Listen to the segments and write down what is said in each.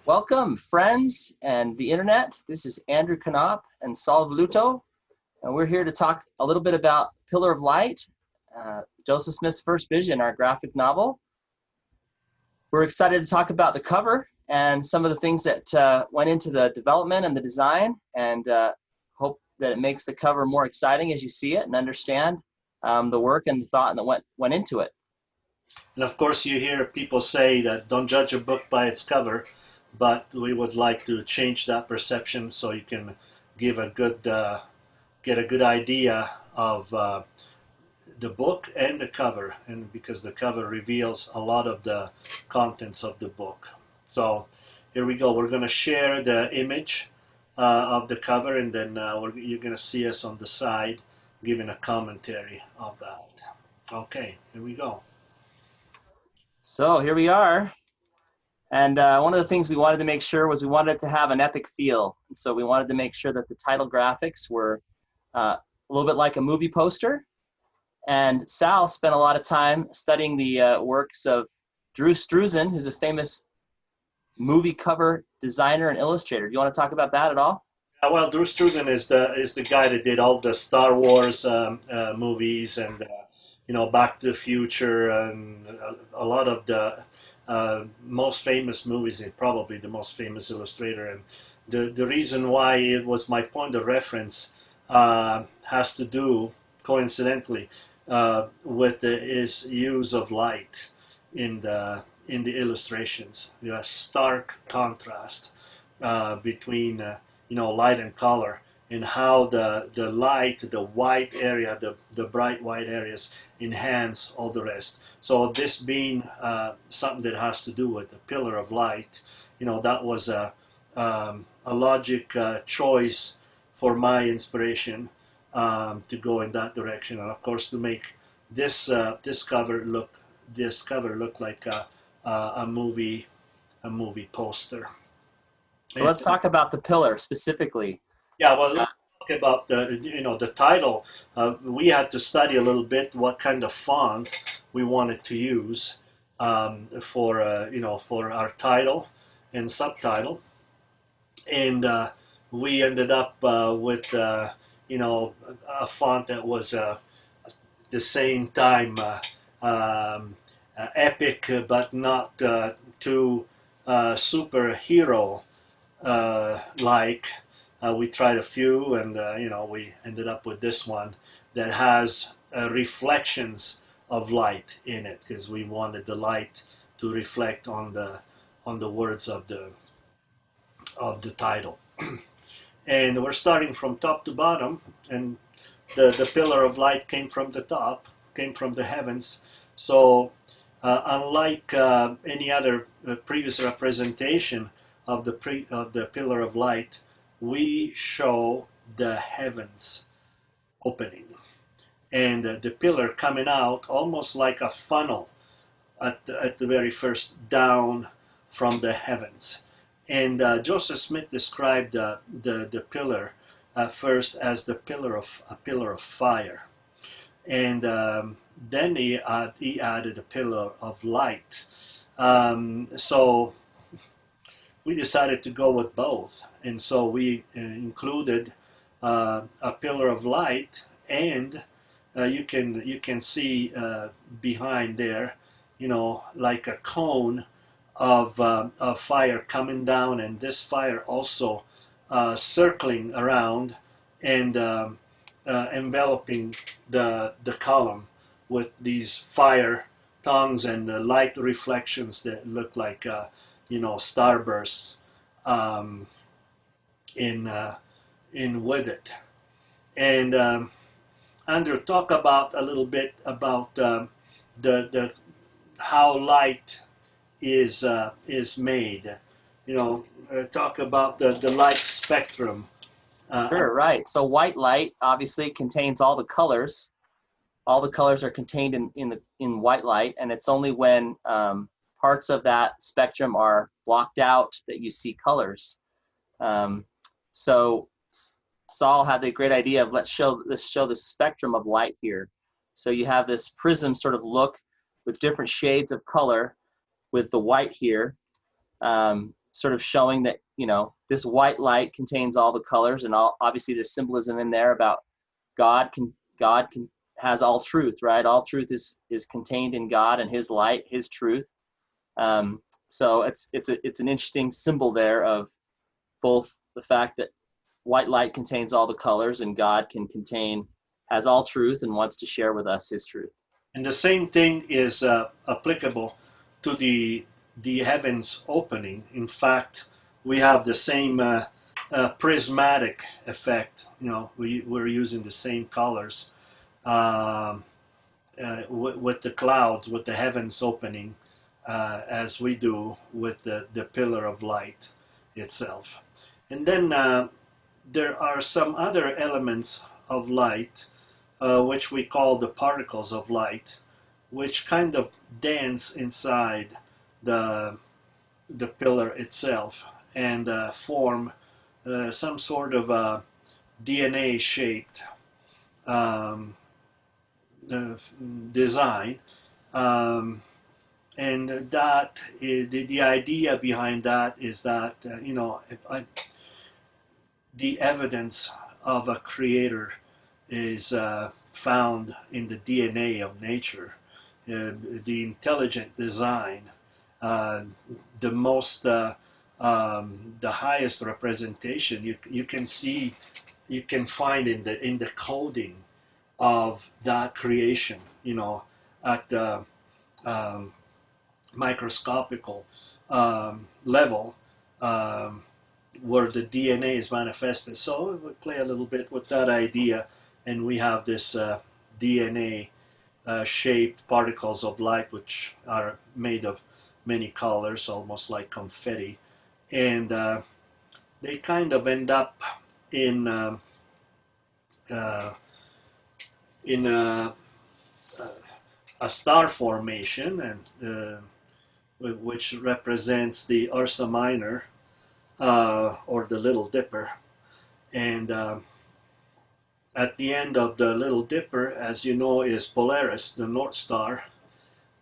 Welcome, friends and the internet. This is Andrew Knaupp and Velluto, and we're here to talk a little bit about Pillar of Light, Joseph Smith's first vision, our graphic novel. We're excited to talk about the cover and some of the things that went into the development and the design, and hope that it makes the cover more exciting as you see it and understand the work and the thought that went into it. And of course, you hear people say that don't judge a book by its cover, but we would like to change that perception so you can give a good, get a good idea of the book and the cover, and because the cover reveals a lot of the contents of the book. So here we go. We're going to share the image of the cover, and then you're going to see us on the side giving a commentary of that. Okay, here we go. So here we are. And one of the things we wanted to make sure was we wanted it to have an epic feel. And so we wanted to make sure that the title graphics were a little bit like a movie poster. And Sal spent a lot of time studying the works of Drew Struzan, who's a famous movie cover designer and illustrator. Do you want to talk about that at all? Well, Drew Struzan is the guy that did all the Star Wars movies and Back to the Future and a lot of the most famous movies, and probably the most famous illustrator. And the reason why it was my point of reference has to do, coincidentally, with his use of light in the illustrations. You have stark contrast between light and color, and how the light, the white area, the bright white areas enhance all the rest. So this being something that has to do with the pillar of light, that was a logic choice for my inspiration to go in that direction, and of course to make this cover look like a movie poster. So let's talk about the pillar specifically. Yeah, well, let's talk about the title. We had to study a little bit what kind of font we wanted to use for our title and subtitle, and we ended up with a font that was the same time epic, but not too superhero like. We tried a few, and we ended up with this one that has reflections of light in it, because we wanted the light to reflect on the words of the title. And we're starting from top to bottom, and the pillar of light came from the top, came from the heavens. So unlike any other previous representation of the pillar of light, we show the heavens opening, and the pillar coming out almost like a funnel at the very first, down from the heavens. And Joseph Smith described the pillar first as a pillar of fire, and then he added a pillar of light. So we decided to go with both, and so we included a pillar of light, and you can see behind there, like a cone of fire coming down, and this fire also circling around and enveloping the column with these fire tongues and light reflections that look like starbursts in with it. And Andrew, talk about a little bit about the how light is made. Talk about the light spectrum. Sure, right. So white light obviously contains all the colors. All the colors are contained in white light, and it's only when parts of that spectrum are blocked out that you see colors. So Saul had the great idea of let's show the spectrum of light here. So you have this prism sort of look with different shades of color with the white here. sort of showing that, this white light contains all the colors, and obviously there's symbolism in there about God has all truth, right? All truth is contained in God and his light, his truth. So it's an interesting symbol there of both the fact that white light contains all the colors, and God has all truth and wants to share with us his truth. And the same thing is applicable to the heavens opening. In fact, we have the same prismatic effect. We're using the same colors with the clouds, with the heavens opening, as we do with the pillar of light itself. And then there are some other elements of light, which we call the particles of light, which kind of dance inside the pillar itself and form some sort of a DNA-shaped design. And that the idea behind that is that the evidence of a creator is found in the DNA of nature. The intelligent design, the most, the highest representation you can find in the coding of that creation. At the microscopical level, where the DNA is manifested. So we play a little bit with that idea, and we have this DNA shaped particles of light, which are made of many colors, almost like confetti, and they kind of end up in a star formation, and which represents the Ursa Minor, or the Little Dipper. And at the end of the Little Dipper, as you know, is Polaris, the North Star,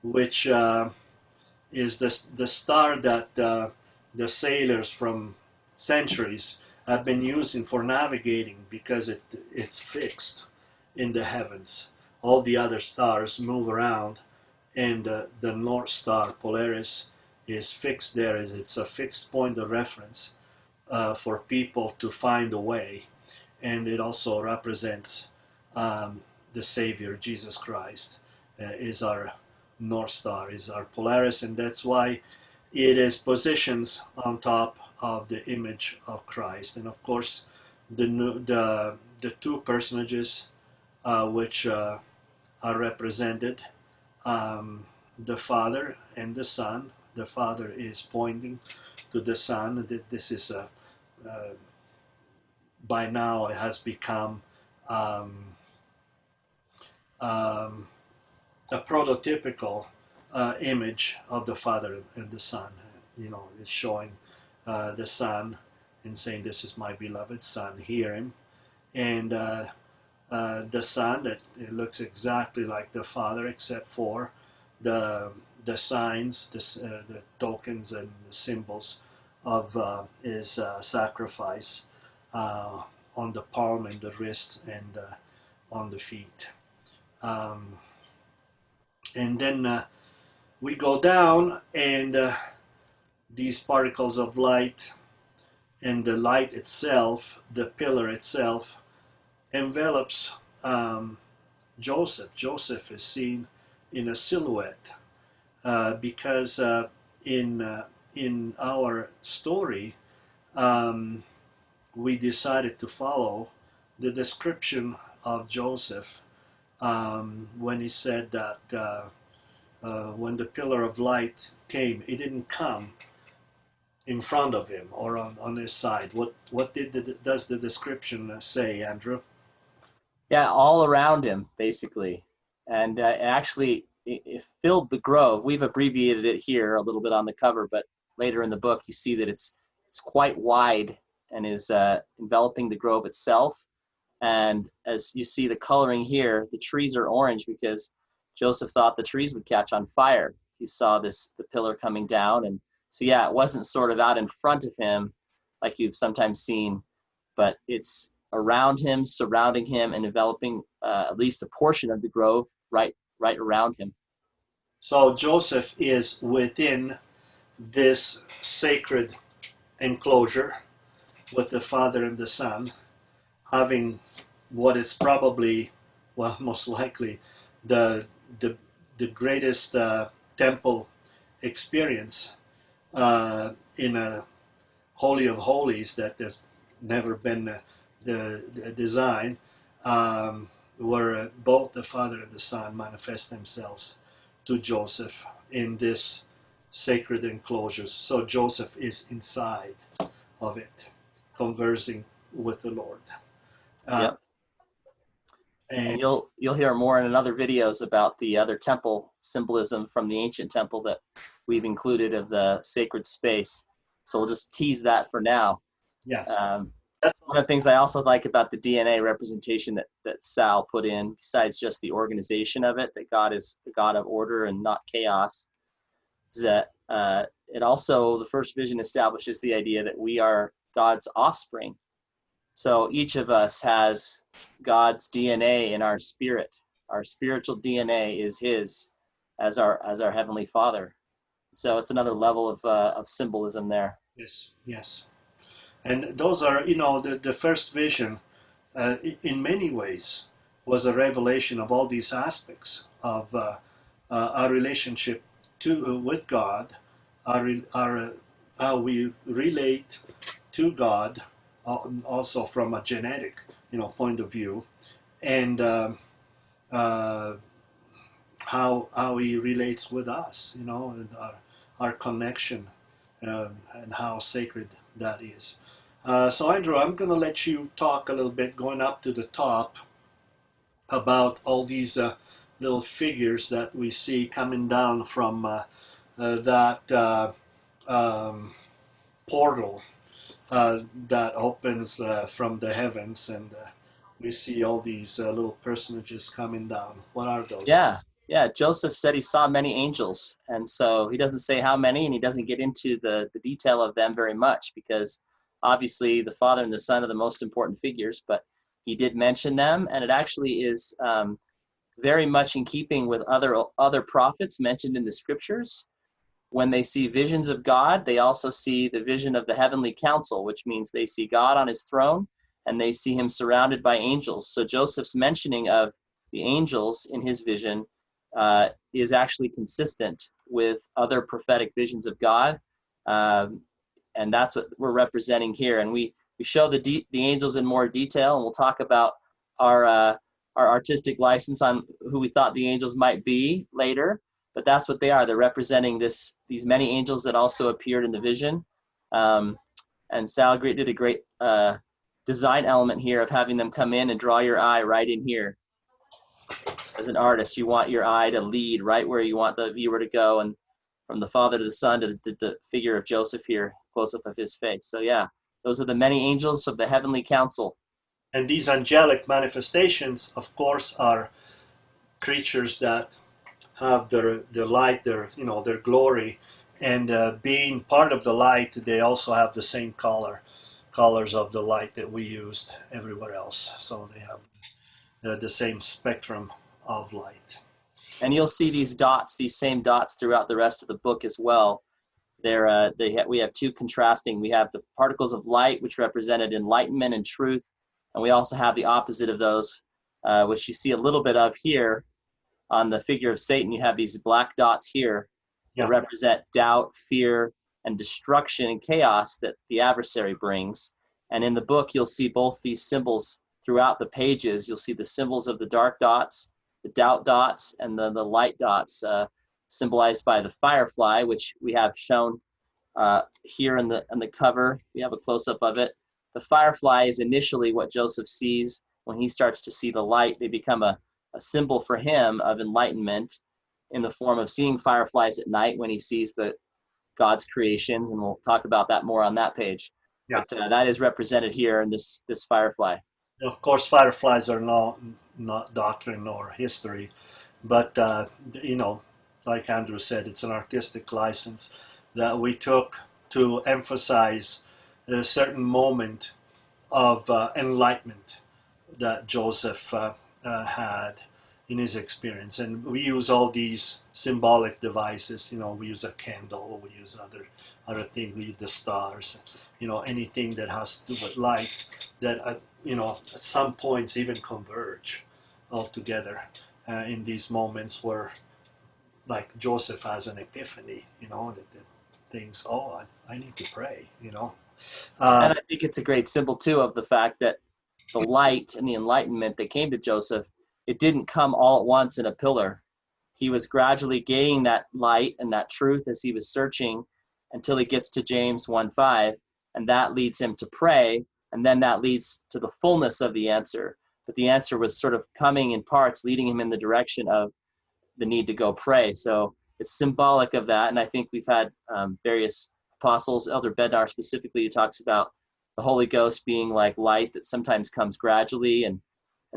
which is the star that the sailors from centuries have been using for navigating, because it's fixed in the heavens. All the other stars move around, and the North Star, Polaris, is fixed there. It's a fixed point of reference for people to find a way. And it also represents the Savior, Jesus Christ, is our North Star, is our Polaris, and that's why it is positioned on top of the image of Christ. And of course, the two personages which are represented, the Father and the Son. The Father is pointing to the Son. This is by now it has become a prototypical image of the Father and the Son. It's showing the Son and saying, "This is my beloved Son, hear him." And the Son, that it looks exactly like the Father, except for the signs, the tokens and the symbols of his sacrifice on the palm and the wrist and on the feet. And then we go down, and these particles of light and the light itself, the pillar itself, envelops Joseph. Joseph is seen in a silhouette because in our story, we decided to follow the description of Joseph when he said that when the pillar of light came, it didn't come in front of him or on his side. What does the description say, Andrew? Yeah, all around him, basically. And actually, it filled the grove. We've abbreviated it here a little bit on the cover, but later in the book, you see that it's quite wide and is enveloping the grove itself. And as you see the coloring here, the trees are orange because Joseph thought the trees would catch on fire. He saw the pillar coming down, and So yeah, it wasn't sort of out in front of him like you've sometimes seen, but it's around him, surrounding him, and enveloping at least a portion of the grove right around him. So Joseph is within this sacred enclosure with the Father and the Son, having what is probably, well, most likely, the the the greatest temple experience in a holy of holies that has never been the design, where both the Father and the Son manifest themselves to Joseph in this sacred enclosures. So Joseph is inside of it, conversing with the Lord. Yep. And And you'll hear more in other videos about the other temple symbolism from the ancient temple that we've included of the sacred space. So we'll just tease that for now. yes, One of the things I also like about the DNA representation that Sal put in, besides just the organization of it, that God is the God of order and not chaos, is that it also, the first vision establishes the idea that we are God's offspring. So each of us has God's DNA in our spirit. Our spiritual DNA is His as our Heavenly Father. So it's another level of symbolism there. yes. And those are, the first vision, in many ways, was a revelation of all these aspects of our relationship with God, how we relate to God, also from a genetic, point of view, and uh, how He relates with us, and our connection, and how sacred that is. So Andrew, I'm going to let you talk a little bit, going up to the top, about all these little figures that we see coming down from that portal that opens from the heavens, and we see all these little personages coming down. What are those? Yeah. Joseph said he saw many angels, and so he doesn't say how many, and he doesn't get into the detail of them very much, because obviously the Father and the Son are the most important figures, but he did mention them, and it actually is very much in keeping with other prophets mentioned in the scriptures. When they see visions of God, they also see the vision of the heavenly council, which means they see God on his throne and they see him surrounded by angels. So Joseph's mentioning of the angels in his vision is actually consistent with other prophetic visions of God. And that's what we're representing here. And we show the angels in more detail, and we'll talk about our artistic license on who we thought the angels might be later. But that's what they are. They're representing these many angels that also appeared in the vision. And Sal did a great design element here of having them come in and draw your eye right in here. As an artist, you want your eye to lead right where you want the viewer to go, and from the Father to the Son to the figure of Joseph here, close-up of his face. So yeah, those are the many angels of the heavenly council. And these angelic manifestations, of course, are creatures that have their light, their glory, and being part of the light, they also have the same colors of the light that we used everywhere else. So they have the same spectrum of light. And you'll see these same dots throughout the rest of the book as well. We have two contrasting. We have the particles of light, which represented enlightenment and truth, and we also have the opposite of those, which you see a little bit of here on the figure of Satan. You have these black dots here that represent doubt, fear, and destruction and chaos that the adversary brings. And in the book, you'll see both these symbols throughout the pages. You'll see the symbols of the dark dots, the doubt dots, and the light dots, symbolized by the firefly, which we have shown here on the cover. We have a close-up of it. The firefly is initially what Joseph sees when he starts to see the light. They become a symbol for him of enlightenment in the form of seeing fireflies at night when he sees God's creations, and we'll talk about that more on that page. But that is represented here in this firefly. Of course, fireflies are not doctrine or history, but like Andrew said, it's an artistic license that we took to emphasize a certain moment of enlightenment that Joseph had in his experience. And we use all these symbolic devices. We use a candle, we use other things, we use the stars, anything that has to do with light that, at some points even converge all together in these moments where, like, Joseph has an epiphany, that thinks, oh, I need to pray, And I think it's a great symbol too of the fact that the light and the enlightenment that came to Joseph, it didn't come all at once in a pillar. He was gradually gaining that light and that truth as he was searching until he gets to James 1:5, and that leads him to pray, and then that leads to the fullness of the answer. But the answer was sort of coming in parts, leading him in the direction of the need to go pray. So it's symbolic of that, and I think we've had various apostles, Elder Bednar specifically, who talks about the Holy Ghost being like light that sometimes comes gradually, and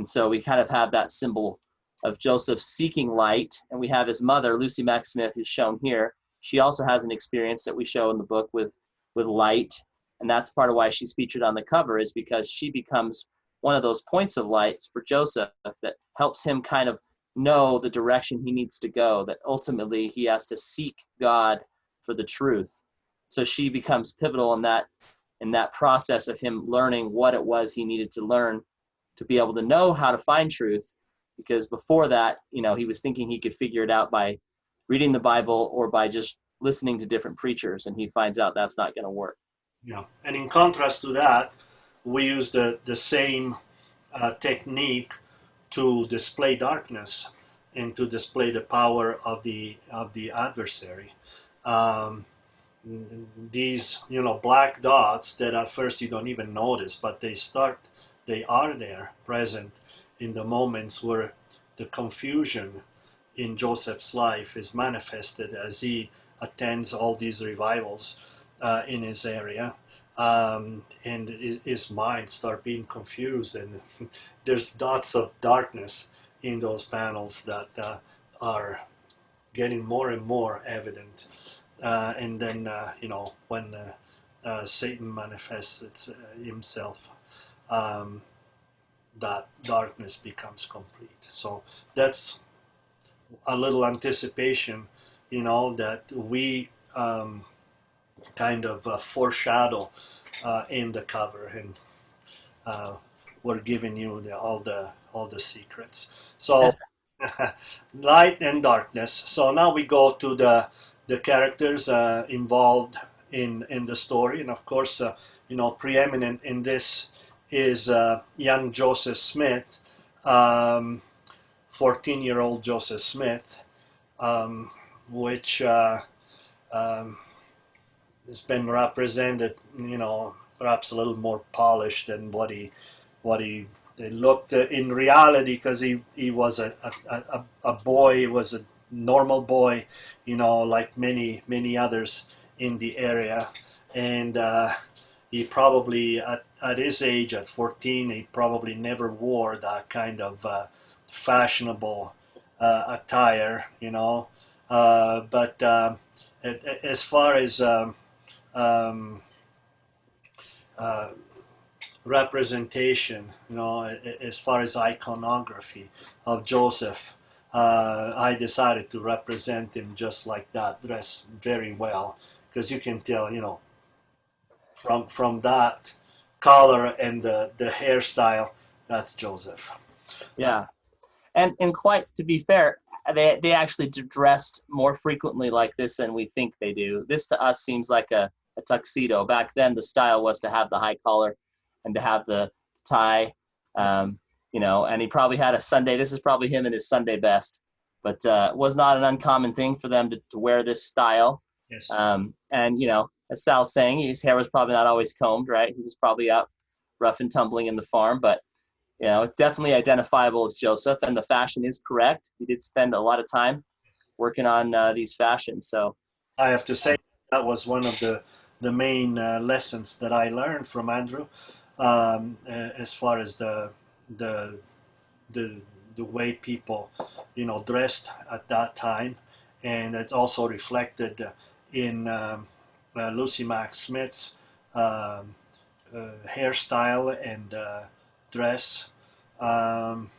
so we kind of have that symbol of Joseph seeking light, and we have his mother, Lucy Mack Smith, who's shown here. She also has an experience that we show in the book with light, and that's part of why she's featured on the cover, is because she becomes one of those points of light for Joseph that helps him kind of know the direction he needs to go, that ultimately he has to seek God for the truth. So she becomes pivotal in that process of him learning what it was he needed to learn to be able to know how to find truth, because before that, he was thinking he could figure it out by reading the Bible or by just listening to different preachers, and he finds out that's not going to work. Yeah, and in contrast to that, we use the same technique to display darkness and to display the power of the adversary. These black dots that at first you don't even notice, but they are there, present in the moments where the confusion in Joseph's life is manifested as he attends all these revivals in his area, and his mind start being confused, and there's dots of darkness in those panels that are getting more and more evident. And then, when Satan manifests himself, that darkness becomes complete. So that's a little anticipation, that we kind of foreshadow in the cover, and we're giving you all the secrets. So light and darkness. So now we go to the characters involved in the story, and of course, preeminent in this is young Joseph Smith, 14-year-old Joseph Smith, which has been represented, perhaps a little more polished than what he looked in reality, because he was a boy. He was a normal boy, like many others in the area, and he probably at his age, at 14, he probably never wore that kind of fashionable attire, but as far as representation, as far as iconography of Joseph, I decided to represent him just like that, dressed very well, because you can tell, from that color and the hairstyle, that's Joseph. Yeah, and quite to be fair, they actually dressed more frequently like this than we think they do. This to us seems like a tuxedo. Back then, the style was to have the high collar and to have the tie, and he probably had a Sunday. This is probably him in his Sunday best, but it was not an uncommon thing for them to wear this style. Yes. And, as Sal's saying, his hair was probably not always combed, right? He was probably out rough and tumbling in the farm, but it's definitely identifiable as Joseph, and the fashion is correct. He did spend a lot of time working on these fashions. So I have to say that was one of the main lessons that I learned from Andrew, as far as the way people, dressed at that time, and it's also reflected in Lucy Mack Smith's um, hairstyle and dress, um,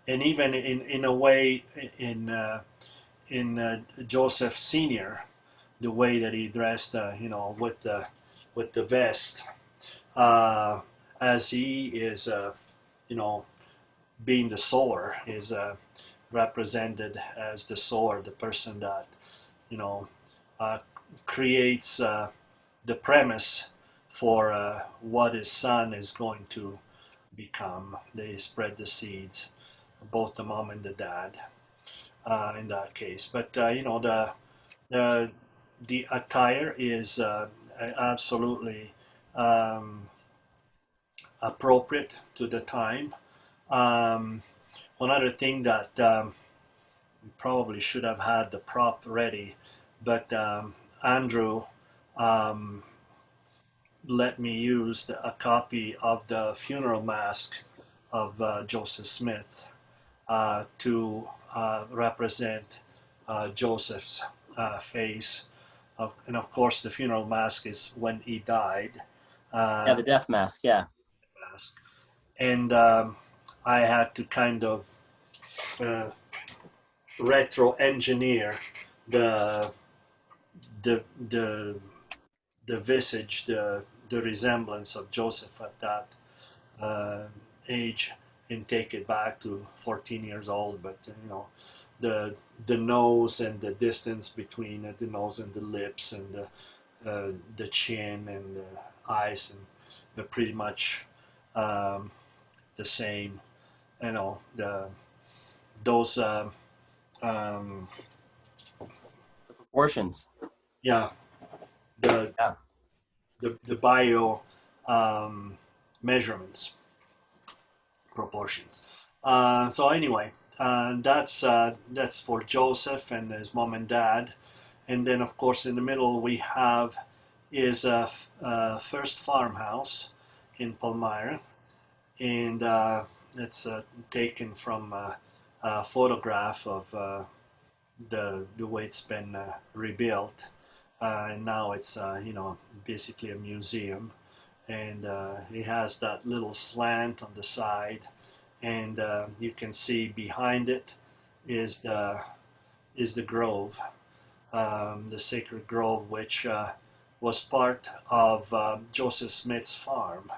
and even in a way in Joseph Senior, the way that he dressed, with the vest, uh, as he is, being the sower, is represented as the sower, the person that you know uh, creates the premise for what his son is going to become. They spread the seeds, both the mom and the dad, in that case. But the the attire is absolutely um, appropriate to the time. Um, One other thing that we probably should have had the prop ready, but Andrew um, let me use a copy of the funeral mask of Joseph Smith to represent Joseph's face. And of course, the funeral mask is when he died. Yeah, Uh, the death mask. Yeah. mask. And I had to kind of uh, retro engineer the the the the visage, the resemblance of Joseph at that uh, age, and take it back to 14 years old. But the the nose and the distance between the nose and the lips and the chin and the eyes, and they're pretty much um, the same. The those um, Proportions. yeah, the Yeah. the bio um, measurements, proportions. So anyway, that's for Joseph and his mom and dad, and then of course in the middle we have his first farmhouse in Palmyra, and it's taken from a photograph of the way it's been rebuilt, and now it's basically a museum, and it has that little slant on the side, and you can see behind it is the grove, the sacred grove, which was part of Joseph Smith's farm.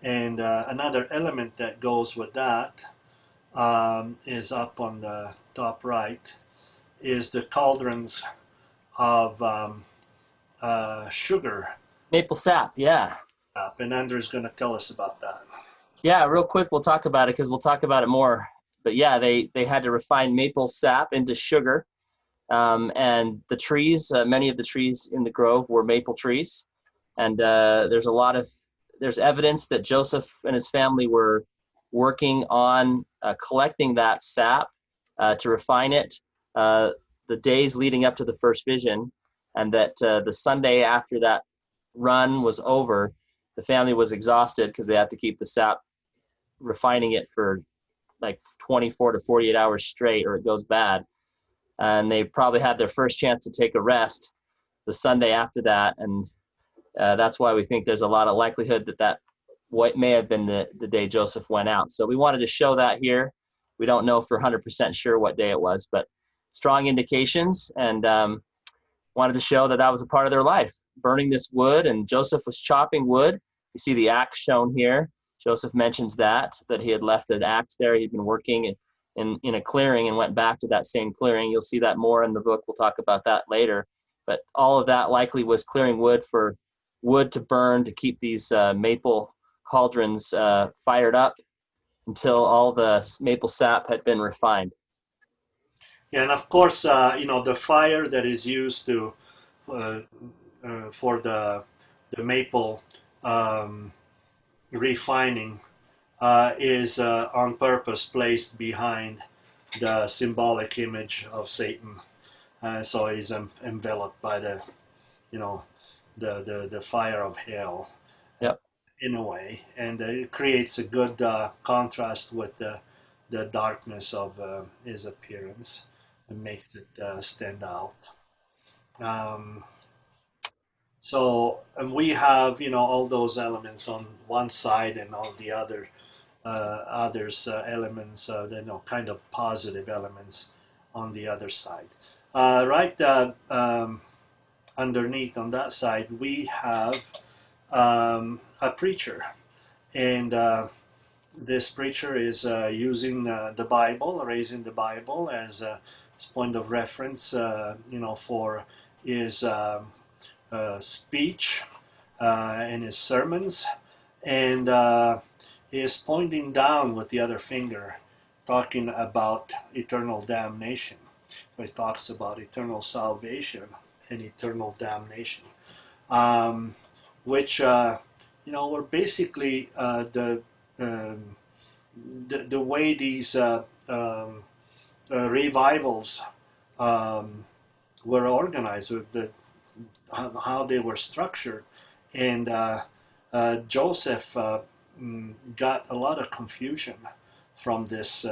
And another element that goes with that is up on the top right, is the cauldrons of sugar. Maple sap. Yeah. And Andrew's going to tell us about that. Yeah. Real quick, we'll talk about it because we'll talk about it more. But yeah, they had to refine maple sap into sugar. And the trees, many of the trees in the grove were maple trees. And there's evidence that Joseph and his family were working on collecting that sap to refine it the days leading up to the first vision, and that the Sunday after that run was over, the family was exhausted because they had to keep the sap refining it for like 24 to 48 hours straight or it goes bad. And they probably had their first chance to take a rest the Sunday after that. And that's why we think there's a lot of likelihood that what may have been the day Joseph went out. So we wanted to show that here. We don't know for 100% sure what day it was, but strong indications, and wanted to show that was a part of their life, burning this wood. And Joseph was chopping wood. You see the axe shown here. Joseph mentions that he had left an axe there. He'd been working in a clearing and went back to that same clearing. You'll see that more in the book. We'll talk about that later. But all of that likely was clearing wood to burn to keep these maple cauldrons fired up until all the maple sap had been refined. Yeah, and of course, the fire that is used to uh, for the maple um, refining is on purpose placed behind the symbolic image of Satan. So he's enveloped by you know, the fire of hell, Yep. in a way, and it creates a good contrast with the darkness of his appearance and makes it stand out. Um, So and we have, all those elements on one side and all the others elements, kind of positive elements on the other side. Right underneath on that side, we have a preacher, and this preacher is using the Bible, raising the Bible as a point of reference, for his speech and his sermons, and he is pointing down with the other finger, talking about eternal damnation. He talks about eternal salvation and eternal damnation, which were basically um, the way these revivals were organized, with how they were structured, and Joseph got a lot of confusion from this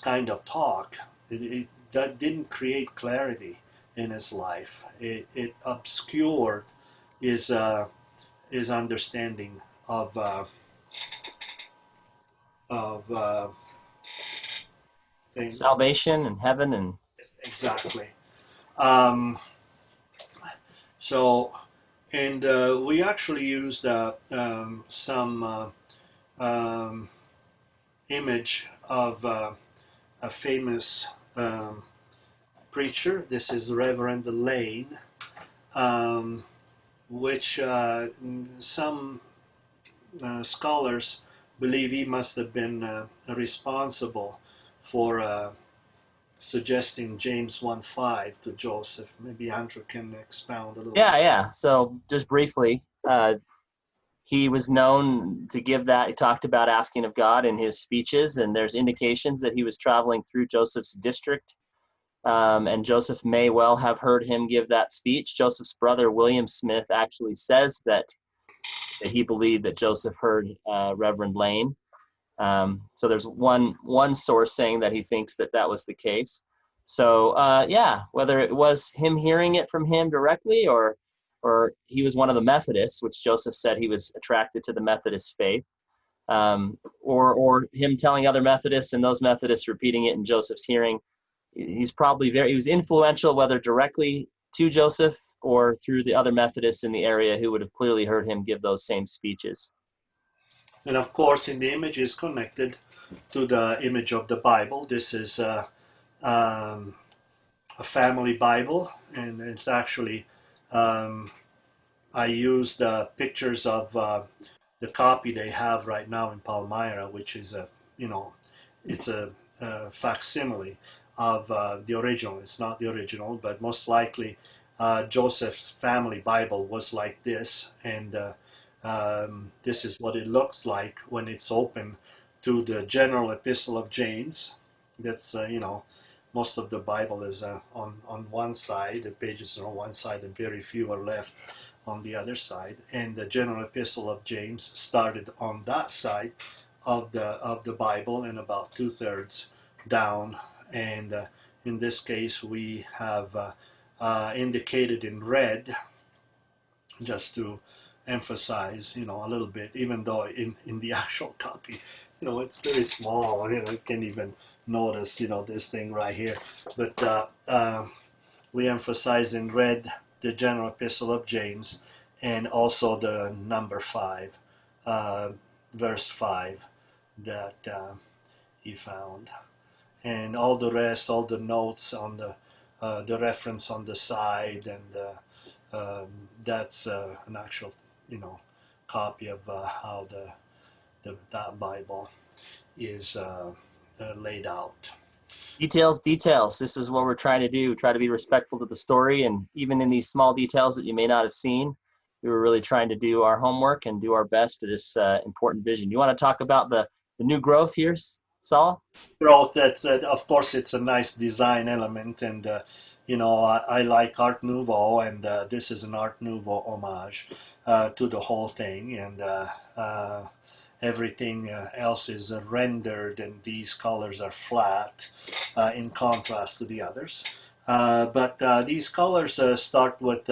kind of talk. That didn't create clarity in his life. It obscured his understanding of things. Salvation and heaven and Exactly. Um, so, and we actually used some image of a famous preacher. This is Reverend Lane, um, which some scholars believe he must have been responsible for suggesting James 1:5 to Joseph. Maybe Andrew can expound a little bit. yeah. So just briefly, he was known to give that. He talked about asking of God in his speeches, and there's indications that he was traveling through Joseph's district, and Joseph may well have heard him give that speech. Joseph's brother, William Smith, actually says that he believed that Joseph heard Reverend Lane. So there's one source saying that he thinks that was the case. So whether it was him hearing it from him directly, or he was one of the Methodists, which Joseph said he was attracted to the Methodist faith, or him telling other Methodists and those Methodists repeating it in Joseph's hearing. He was influential, whether directly to Joseph or through the other Methodists in the area who would have clearly heard him give those same speeches. And of course, in the image is connected to the image of the Bible. This is a family Bible, and it's actually I used pictures of the copy they have right now in Palmyra, which is it's a facsimile of the original. It's not the original, but most likely Joseph's family Bible was like this, and this is what it looks like when it's open to the general epistle of James. That's most of the Bible is on one side. The pages are on one side, and very few are left on the other side. And the general epistle of James started on that side of the Bible, and about 2/3 down. And in this case, we have indicated in red, just to emphasize, a little bit, even though in the actual copy, it's very small. You can't even notice, this thing right here. But we emphasize in red the general epistle of James, and also the number 5, verse 5 that he found. And all the rest, all the notes on the reference on the side, and that's an actual, copy of how that Bible is laid out. Details. This is what we're trying to do. Try to be respectful to the story, and even in these small details that you may not have seen, we were really trying to do our homework and do our best to this important vision. You want to talk about the new growth here, Saul? Growth, that's of course it's a nice design element, and I like Art Nouveau, and this is an Art Nouveau homage to the whole thing, and everything else is rendered, and these colors are flat in contrast to the others. But these colors start with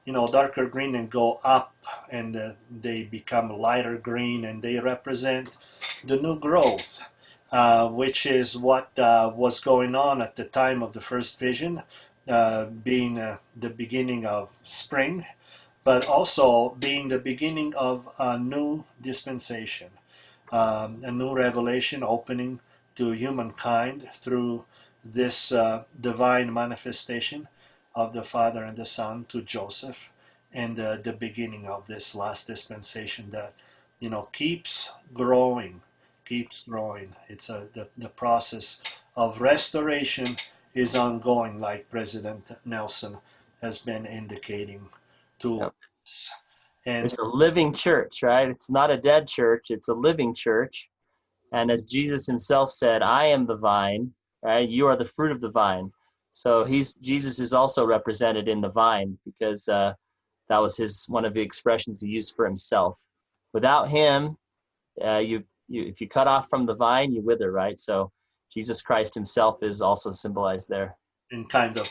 darker green and go up, and they become lighter green, and they represent the new growth, which is what was going on at the time of the first vision, being the beginning of spring, but also being the beginning of a new dispensation, a new revelation opening to humankind through this divine manifestation of the Father and the Son to Joseph, and the beginning of this last dispensation that keeps growing, keeps growing. It's the process of restoration is ongoing, like President Nelson has been indicating to Yep. us. And It's a living church, right? It's not a dead church. It's a living church. And as Jesus himself said, I am the vine, right? You are the fruit of the vine. So Jesus is also represented in the vine, because that was one of the expressions he used for himself. Without him, if you cut off from the vine, you wither, right? So Jesus Christ himself is also symbolized there. and kind of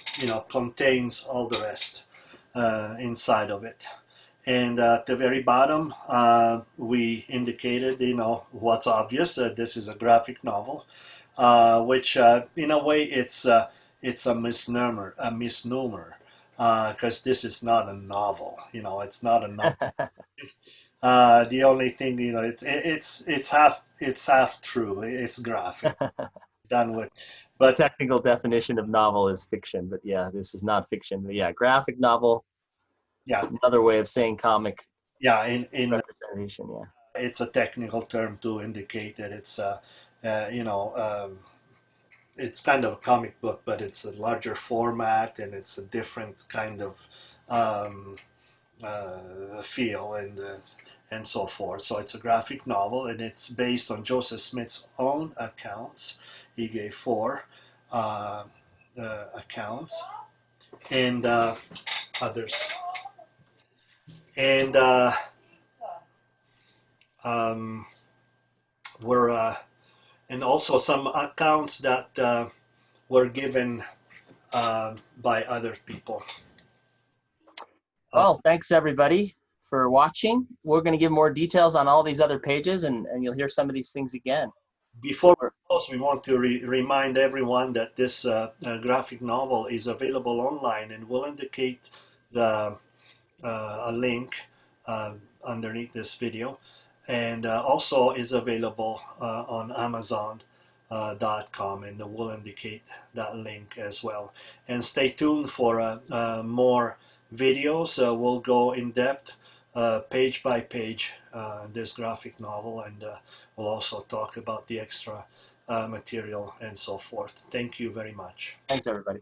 contains all the rest inside of it. And at the very bottom, we indicated, what's obvious, that this is a graphic novel, which in a way it's a misnomer, because this is not a novel. It's not a novel. The only thing, it's half true. It's graphic, done with, The but technical definition of novel is fiction, but yeah, this is not fiction. But yeah, graphic novel, yeah, another way of saying comic yeah. In representation, yeah. It's a technical term to indicate that it's it's kind of a comic book, but it's a larger format, and it's a different kind of feel, and so forth. So it's a graphic novel, and it's based on Joseph Smith's own accounts. He gave 4 accounts, and others, and um, were and also some accounts that were given by other people. Well, thanks everybody for watching. We're going to give more details on all these other pages, and you'll hear some of these things again. Before we close, we want to remind everyone that this graphic novel is available online, and we'll indicate a link underneath this video, and also is available on Amazon.com, and we'll indicate that link as well. And stay tuned for more videos. We'll go in depth, page by page, this graphic novel, and we'll also talk about the extra material and so forth. Thank you very much. Thanks everybody.